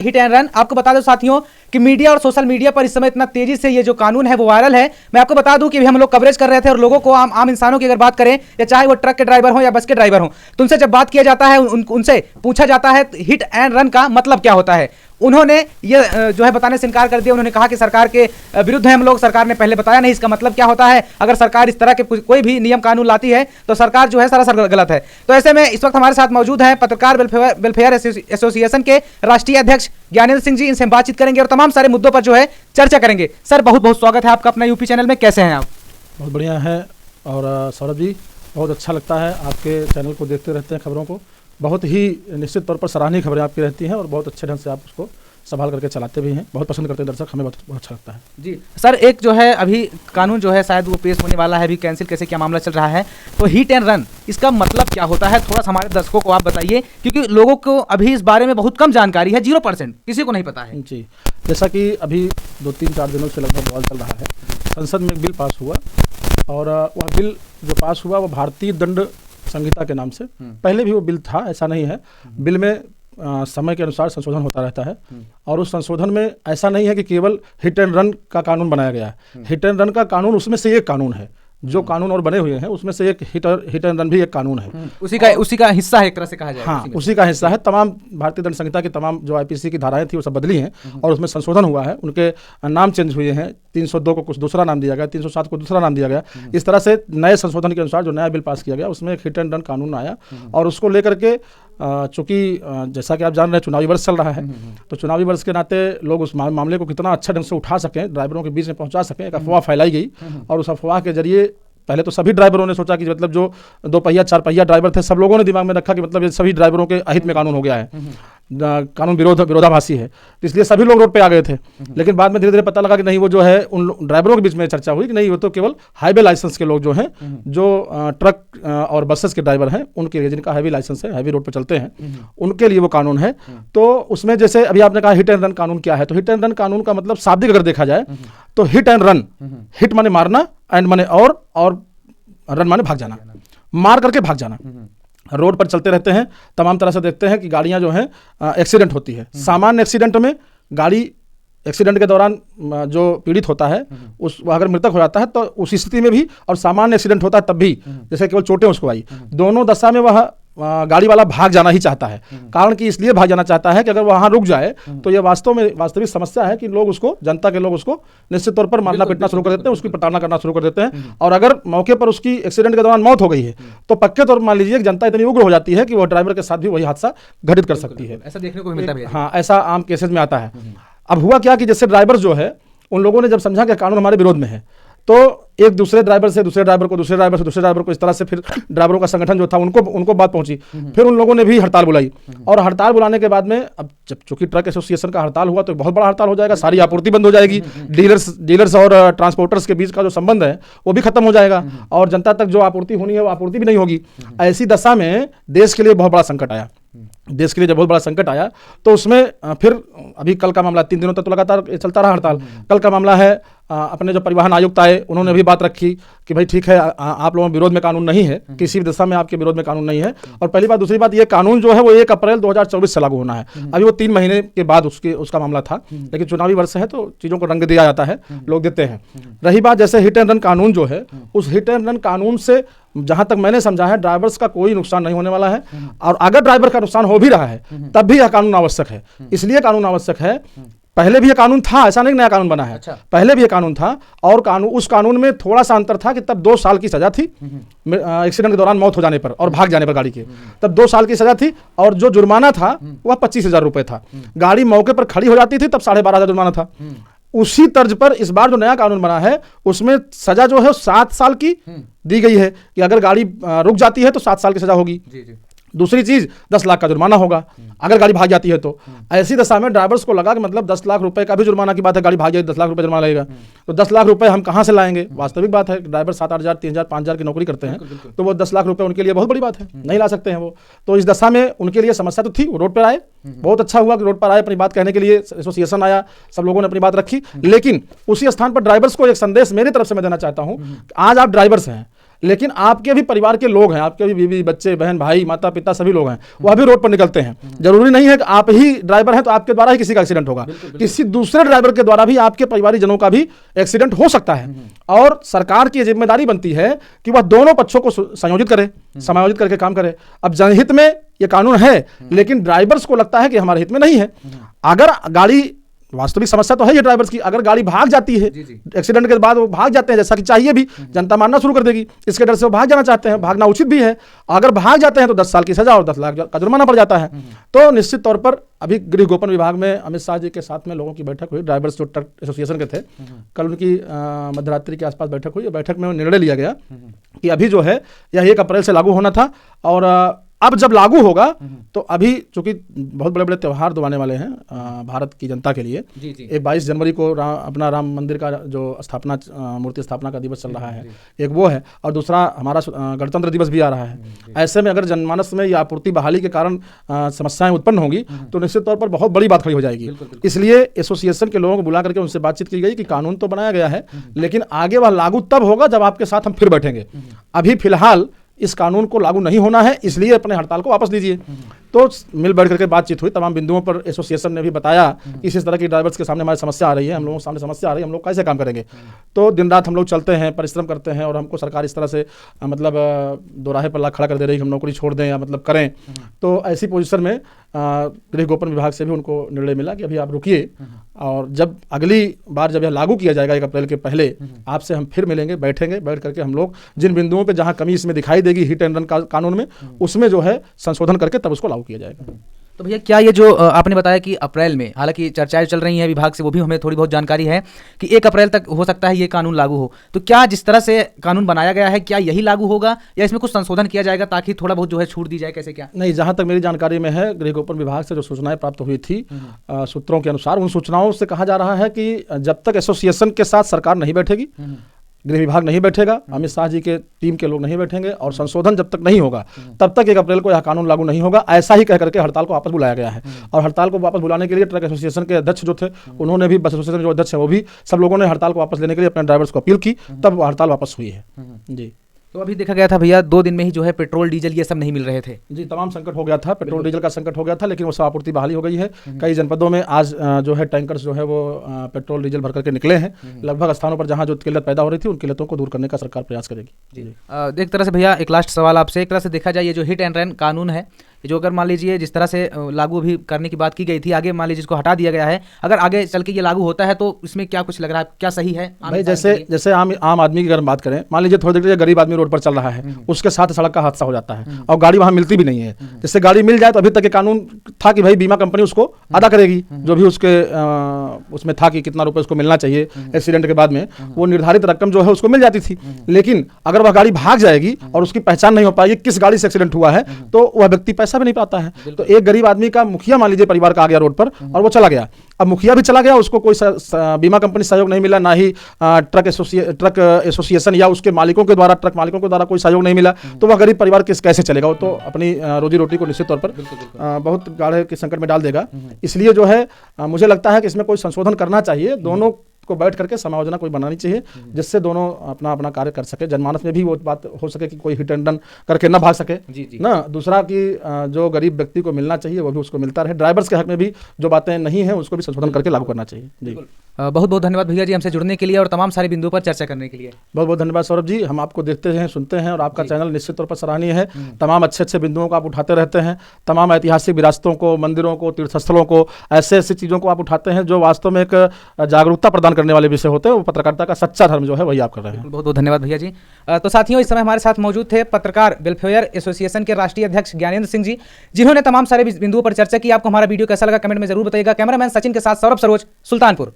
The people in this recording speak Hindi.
Hit and run. आपको बता दो साथियों कि मीडिया और सोशल मीडिया पर इस समय इतना तेजी से ये जो कानून है वो वायरल है। मैं आपको बता दूं कि हम लोग कवरेज कर रहे थे और लोगों को आम इंसानों की अगर बात करें, या चाहे वो ट्रक के ड्राइवर हो या बस के ड्राइवर हो, तो उनसे जब बात किया जाता है, उनसे पूछा जाता है हिट एंड रन का मतलब क्या होता है, उन्होंने ये जो है बताने से इनकार कर दिया। उन्होंने कहा कि सरकार के विरुद्ध है हम लोग, सरकार ने पहले बताया नहीं इसका मतलब क्या होता है। अगर सरकार इस तरह के कोई भी नियम कानून लाती है तो सरकार जो है सरासर गलत है। तो ऐसे में इस वक्त हमारे साथ मौजूद हैं पत्रकार वेलफेयर एसोसिएशन के राष्ट्रीय अध्यक्ष ज्ञानेंद्र सिंह जी। इनसे हम बातचीत करेंगे और तमाम सारे मुद्दों पर जो है चर्चा करेंगे। सर, बहुत बहुत स्वागत है आपका अपना यूपी चैनल में। कैसे हैं आप? बहुत बढ़िया है। और सौरभ जी, बहुत अच्छा लगता है आपके चैनल को देखते रहते हैं, खबरों को बहुत ही निश्चित तौर पर सराहनीय खबरें आपकी रहती हैं और बहुत अच्छे ढंग से आप उसको संभाल करके चलाते भी हैं। बहुत पसंद करते हैं दर्शक, हमें बहुत अच्छा लगता है जी। सर, एक जो है अभी कानून जो है शायद वो पेश होने वाला है, अभी कैंसिल कैसे क्या मामला चल रहा है, तो हिट एंड रन इसका मतलब क्या होता है, थोड़ा सा हमारे दर्शकों को आप बताइए, क्योंकि लोगों को अभी इस बारे में बहुत कम जानकारी है, 0% किसी को नहीं पता है जी। जैसा कि अभी 2-3-4 दिनों से लगभग बवाल चल रहा है, संसद में एक बिल पास हुआ और वह बिल जो पास हुआ वो भारतीय दंड संहिता के नाम से, पहले भी वो बिल था, ऐसा नहीं है। बिल में समय के अनुसार संशोधन होता रहता है और उस संशोधन में ऐसा नहीं है कि केवल हिट एंड रन का कानून बनाया गया है। हिट एंड रन का कानून उसमें से एक कानून है, जो कानून और बने हुए हैं उसमें से एक हिट एंड रन भी एक कानून है। उसी का हिस्सा है, एक तरह से कहा जाए। हाँ, उसी का हिस्सा है। तमाम भारतीय दंड संहिता की तमाम जो आईपीसी की धाराएं थी वो सब बदली हैं और उसमें संशोधन हुआ है, उनके नाम चेंज हुए हैं। 302 को कुछ दूसरा नाम दिया गया, 307 को दूसरा नाम दिया गया। इस तरह से नए संशोधन के अनुसार जो नया बिल पास किया गया उसमें एक हिट एंड रन कानून आया और उसको लेकर के चूंकि जैसा कि आप जान रहे हैं चुनावी वर्ष चल रहा है, तो चुनावी वर्ष के नाते लोग उस मामले को कितना अच्छा ढंग से उठा सकें, ड्राइवरों के बीच में पहुंचा सकें, एक अफवाह फैलाई गई और उस अफवाह के जरिए पहले तो सभी ड्राइवरों ने सोचा कि मतलब जो 2 पहिया 4 पहिया ड्राइवर थे, सब लोगों ने दिमाग में रखा कि मतलब ये सभी ड्राइवरों के अहित में कानून हो गया है, कानून विरोधाभासी है, तो इसलिए सभी लोग रोड पे आ गए थे। लेकिन बाद में धीरे धीरे पता लगा कि नहीं, वो जो है उन ड्राइवरों के बीच में चर्चा हुई कि नहीं, वो तो केवल हाईवे लाइसेंस के लोग जो हैं, जो ट्रक और बसेस के ड्राइवर हैं, उनके लिए जिनका हैवी लाइसेंस है, हैवी रोड पर चलते हैं, उनके लिए वो कानून है। तो उसमें जैसे अभी आपने कहा हिट एंड रन कानून क्या है, तो हिट एंड रन कानून का मतलब शाब्दिक अगर देखा जाए तो हिट एंड रन, हिट माने मारना, एंड माने और रन माने भाग जाना, मार करके भाग जाना। रोड पर चलते रहते हैं, तमाम तरह से देखते हैं कि गाड़ियां जो हैं एक्सीडेंट होती है। सामान्य एक्सीडेंट में गाड़ी एक्सीडेंट के दौरान जो पीड़ित होता है उस अगर मृतक हो जाता है तो उस स्थिति में भी, और सामान्य एक्सीडेंट होता है तब भी, जैसे केवल चोटें उसको आई, दोनों दशा में वह गाड़ी वाला भाग जाना ही चाहता है। कारण कि इसलिए भाग जाना चाहता है कि अगर वहां रुक जाए तो यह वास्तविक समस्या है कि लोग उसको, जनता के लोग उसको निश्चित तौर पर मारना पीटना शुरू कर देते हैं, उसकी प्रताड़ना करना शुरू कर देते हैं। और अगर मौके पर उसकी एक्सीडेंट के दौरान मौत हो गई है तो पक्के तौर पर मान लीजिए कि जनता इतनी उग्र हो जाती है कि वह ड्राइवर के साथ भी वही हादसा घटित कर सकती है। ऐसा देखने को मिलता है। हाँ, ऐसा आम केसेज में आता है। अब हुआ क्या कि जैसे ड्राइवर जो है, उन लोगों ने जब समझा कि कानून हमारे विरोध में है, तो एक दूसरे ड्राइवर से दूसरे ड्राइवर को, दूसरे ड्राइवर से दूसरे ड्राइवर को, इस तरह से फिर ड्राइवरों का संगठन जो था उनको बात पहुंची। फिर उन लोगों ने भी हड़ताल बुलाई और हड़ताल बुलाने के बाद में अब जब चूंकि ट्रक एसोसिएशन का हड़ताल हुआ तो बहुत बड़ा हड़ताल हो जाएगा, सारी आपूर्ति बंद हो जाएगी, डीलर्स और ट्रांसपोर्टर्स के बीच का जो संबंध है वो भी खत्म हो जाएगा और जनता तक जो आपूर्ति होनी है वो आपूर्ति भी नहीं होगी। ऐसी दशा में देश के लिए बहुत बड़ा संकट आया। देश के लिए जब बहुत बड़ा संकट आया तो उसमें फिर अभी कल का मामला, 3 दिनों तक तो लगातार चलता रहा हड़ताल। कल का मामला है, अपने जो परिवहन आयुक्त आए उन्होंने भी बात रखी कि भाई ठीक है, आप लोगों के विरोध में कानून नहीं है, किसी भी दिशा में आपके विरोध में कानून नहीं है। और पहली बात, दूसरी बात, ये कानून जो है वो 1 अप्रैल 2024 से लागू होना है। अभी वो 3 महीने के बाद उसका मामला था, लेकिन चुनावी वर्ष है तो चीज़ों को रंग दिया जाता है, लोग देते हैं। रही बात जैसे हिट एंड रन कानून जो है, उस हिट एंड रन कानून से जहां तक मैंने समझा है ड्राइवर्स का कोई नुकसान नहीं होने वाला है, और अगर ड्राइवर का नुकसान हो भी रहा है तब भी यह कानून आवश्यक है। इसलिए कानून आवश्यक है, पहले भी ये कानून था, ऐसा नहीं नया कानून बना है। अच्छा। पहले भी ये कानून था और उस कानून में थोड़ा सा अंतर था कि तब 2 साल की सजा थी एक्सीडेंट के दौरान मौत हो जाने पर और भाग जाने पर गाड़ी के, तब 2 साल की सजा थी और जो जुर्माना था वह 25,000 रुपए था। गाड़ी मौके पर खड़ी हो जाती थी तब 12,500 जुर्माना था। उसी तर्ज पर इस बार जो नया कानून बना है उसमें सजा जो है 7 साल की दी गई है कि अगर गाड़ी रुक जाती है तो 7 साल की सजा होगी। दूसरी चीज 10 लाख का जुर्माना होगा अगर गाड़ी भाग जाती है तो। ऐसी दशा में ड्राइवर्स को लगा कि मतलब 10 लाख रुपए का भी जुर्माना की बात है, गाड़ी भाग जाए 10 लाख रुपए जुर्माना लगेगा, तो 10 लाख रुपए हम कहां से लाएंगे। वास्तविक बात है, ड्राइवर 7-8 हज़ार 3,000 5,000 की नौकरी करते हैं, तो वो 10 लाख रुपए उनके लिए बहुत बड़ी बात है, नहीं ला सकते हैं वो। तो इस दशा में उनके लिए समस्या तो थी, वो रोड पर आए, बहुत अच्छा हुआ कि रोड पर आए, अपनी बात कहने के लिए एसोसिएशन आया, सब लोगों ने अपनी बात रखी। लेकिन उसी स्थान पर ड्राइवर्स को एक संदेश मेरी तरफ से मैं देना चाहता हूं, आज आप ड्राइवर्स हैं, लेकिन आपके भी परिवार के लोग हैं, आपके भी बीवी बच्चे बहन भाई माता पिता सभी लोग हैं, वह भी रोड पर निकलते हैं। जरूरी नहीं है कि आप ही ड्राइवर हैं तो आपके द्वारा ही किसी का एक्सीडेंट होगा, किसी दूसरे ड्राइवर के द्वारा भी आपके परिवारिक जनों का भी एक्सीडेंट हो सकता है। और सरकार की जिम्मेदारी बनती है कि वह दोनों पक्षों को संयोजित करे, समायोजित करके काम करे। अब जनहित में ये कानून है, लेकिन ड्राइवर्स को लगता है कि हमारे हित में नहीं है। अगर गाड़ी, वास्तविक समस्या तो है ये ड्राइवर्स की, अगर गाड़ी भाग जाती है एक्सीडेंट के बाद, वो भाग जाते हैं जैसा कि चाहिए भी, जनता मानना शुरू कर देगी, इसके डर से वो भाग जाना चाहते हैं, भागना उचित भी है। अगर भाग जाते हैं तो 10 साल की सजा और 10 लाख का जुर्माना पड़ जाता है। तो निश्चित तौर पर अभी गृह गोपन विभाग में अमित शाह जी के साथ में लोगों की बैठक हुई, ड्राइवर्स जो ट्रक एसोसिएशन के थे, कल उनकी मध्यरात्रि के आसपास बैठक हुई। बैठक में निर्णय लिया गया कि अभी जो है यह 1 अप्रैल से लागू होना था, और अब जब लागू होगा तो अभी चूंकि बहुत बड़े बड़े त्यौहार दो आने वाले हैं भारत की जनता के लिए। एक 22 जनवरी को अपना राम मंदिर का जो स्थापना, मूर्ति स्थापना का दिवस चल रहा है, एक वो है, और दूसरा हमारा गणतंत्र दिवस भी आ रहा है। ऐसे में अगर जनमानस में या आपूर्ति बहाली के कारण समस्याएं उत्पन्न होंगी तो निश्चित तौर पर बहुत बड़ी बात खड़ी हो जाएगी। इसलिए एसोसिएशन के लोगों को बुला करके उनसे बातचीत की गई कि कानून तो बनाया गया है, लेकिन आगे वह लागू तब होगा जब आपके साथ हम फिर बैठेंगे। अभी फिलहाल इस कानून को लागू नहीं होना है, इसलिए अपने हड़ताल को वापस लीजिए। तो मिल बैठ करके बातचीत हुई, तमाम बिंदुओं पर एसोसिएशन ने भी बताया कि इस तरह की ड्राइवर्स के सामने हमारी समस्या आ रही है, हम लोगों के सामने समस्या आ रही है, हम लोग कैसे काम करेंगे। तो दिन रात हम लोग चलते हैं, परिश्रम करते हैं, और हमको सरकार इस तरह से मतलब दोराहे पर ला खड़ा कर दे रही है, हम नौकरी छोड़ दें या मतलब करें। तो ऐसी पोजीशन में गृह गोपन विभाग से भी उनको निर्णय मिला कि अभी आप रुकिए, और जब अगली बार जब यह लागू किया जाएगा 1 अप्रैल के पहले, आपसे हम फिर मिलेंगे, बैठेंगे, बैठ करके हम लोग जिन बिंदुओं पे जहां कमी इसमें दिखाई देगी हिट एंड रन कानून में, उसमें जो है संशोधन करके तब उसको लागू किया जाएगा। तो भैया क्या ये जो आपने बताया कि अप्रैल में, हालांकि चर्चाएं चल रही हैं विभाग से, वो भी हमें थोड़ी बहुत जानकारी है कि 1 अप्रैल तक हो सकता है ये कानून लागू हो, तो क्या जिस तरह से कानून बनाया गया है क्या यही लागू होगा या इसमें कुछ संशोधन किया जाएगा ताकि थोड़ा बहुत जो है छूट दी जाए, कैसे क्या? नहीं, जहां तक मेरी जानकारी में है, गृह गोपन विभाग से जो सूचनाएं प्राप्त हुई थी सूत्रों के अनुसार, उन सूचनाओं से कहा जा रहा है कि जब तक एसोसिएशन के साथ सरकार नहीं बैठेगी, गृह विभाग नहीं बैठेगा, अमित शाह जी के टीम के लोग नहीं बैठेंगे, और संशोधन जब तक नहीं होगा तब तक 1 अप्रैल को यह कानून लागू नहीं होगा। ऐसा ही कह करके हड़ताल को वापस बुलाया गया है। और हड़ताल को वापस बुलाने के लिए ट्रक एसोसिएशन के अध्यक्ष जो थे, उन्होंने भी, बस एसोसिएशन जो अध्यक्ष है वो भी, सब लोगों ने हड़ताल को वापस लेने के लिए अपने ड्राइवर्स को अपील की, तब वो हड़ताल वापस हुई है। जी। तो अभी देखा गया था भैया 2 दिन में ही जो है पेट्रोल डीजल ये सब नहीं मिल रहे थे। जी, तमाम संकट हो गया था, पेट्रोल डीजल का संकट हो गया था, लेकिन वो सब आपूर्ति बहाली हो गई है। कई जनपदों में आज जो है टैंकर्स जो है वो पेट्रोल डीजल भर करके निकले हैं। लगभग स्थानों पर जहां जो किल्लत पैदा हो रही थी, उन किल्लतों को दूर करने का सरकार प्रयास करेगी। जी। एक तरह से भैया एक लास्ट सवाल आपसे, एक तरह से देखा जाए ये जो हिट एंड रन कानून है, जो अगर मान लीजिए जिस तरह से लागू भी करने की बात की गई थी, आगे मान लीजिए इसको हटा दिया गया है, अगर आगे चल के ये लागू होता है तो इसमें क्या कुछ लग रहा है, क्या सही है? भाई जैसे आम आदमी की अगर बात करें, मान लीजिए थोड़ी देर गरीब आदमी रोड पर चल रहा है, उसके साथ सड़क का हादसा हो जाता है और गाड़ी वहां मिलती भी नहीं है। जिससे गाड़ी मिल जाए तो अभी तक ये कानून था कि भाई बीमा कंपनी उसको अदा करेगी, जो भी उसके उसमें था कि कितना रुपए उसको मिलना चाहिए एक्सीडेंट के बाद में, वो निर्धारित रकम जो है उसको मिल जाती थी। लेकिन अगर वह गाड़ी भाग जाएगी और उसकी पहचान नहीं हो पाएगी किस गाड़ी से एक्सीडेंट हुआ है, तो वह व्यक्ति पैसा भी नहीं पाता है। तो एक गरीब आदमी का मुखिया मान लीजिए परिवार का आ गया रोड पर और वो चला गया, अब मुखिया भी चला गया, उसको कोई बीमा कंपनी सहयोग नहीं मिला, ना ही ट्रक एसोसिएशन या उसके मालिकों के द्वारा, ट्रक मालिकों के द्वारा कोई सहयोग नहीं मिला, तो वह गरीब परिवार कैसे चलेगा? वो तो अपनी रोजी रोटी को निश्चित तौर पर बहुत गाढ़े के संकट में डाल देगा। इसलिए जो है मुझे लगता है कि इसमें कोई संशोधन करना चाहिए, दोनों को बैठ करके समायोजना कोई बनानी चाहिए, जिससे दोनों अपना अपना कार्य कर सके, जनमानस में भी वो बात हो सके कि कोई हिट एंड रन करके ना भाग सके। जी। ना दूसरा कि जो गरीब व्यक्ति को मिलना चाहिए वो भी उसको मिलता रहे। ड्राइवर्स के हक में भी जो बातें नहीं है उसको भी संशोधन करके लागू करना चाहिए। जी, बहुत बहुत धन्यवाद भैया जी हमसे जुड़ने के लिए और तमाम सारे बिंदुओं पर चर्चा करने के लिए। बहुत बहुत धन्यवाद सौरभ जी, हम आपको देखते हैं, सुनते हैं और आपका चैनल निश्चित तौर पर सराहनीय है। तमाम अच्छे अच्छे बिंदुओं को आप उठाते रहते हैं, तमाम ऐतिहासिक विरासतों को, मंदिरों को, तीर्थस्थलों को, ऐसे ऐसी चीज़ों को आप उठाते हैं जो वास्तव में एक जागरूकता प्रदान करने वाले विषय होते हैं। वो पत्रकारिता का सच्चा धर्म जो है वही आप कर रहे हैं। बहुत बहुत धन्यवाद भैया जी। तो साथियों, इस समय हमारे साथ मौजूद थे पत्रकार वेलफेयर एसोसिएशन के राष्ट्रीय अध्यक्ष ज्ञानेंद्र सिंह जी, जिन्होंने तमाम सारे बिंदुओं पर चर्चा की। आपको हमारा वीडियो कैसा लगा कमेंट में जरूर बताइएगा। कैमरामैन सचिन के साथ सौरभ सरोज, सुल्तानपुर।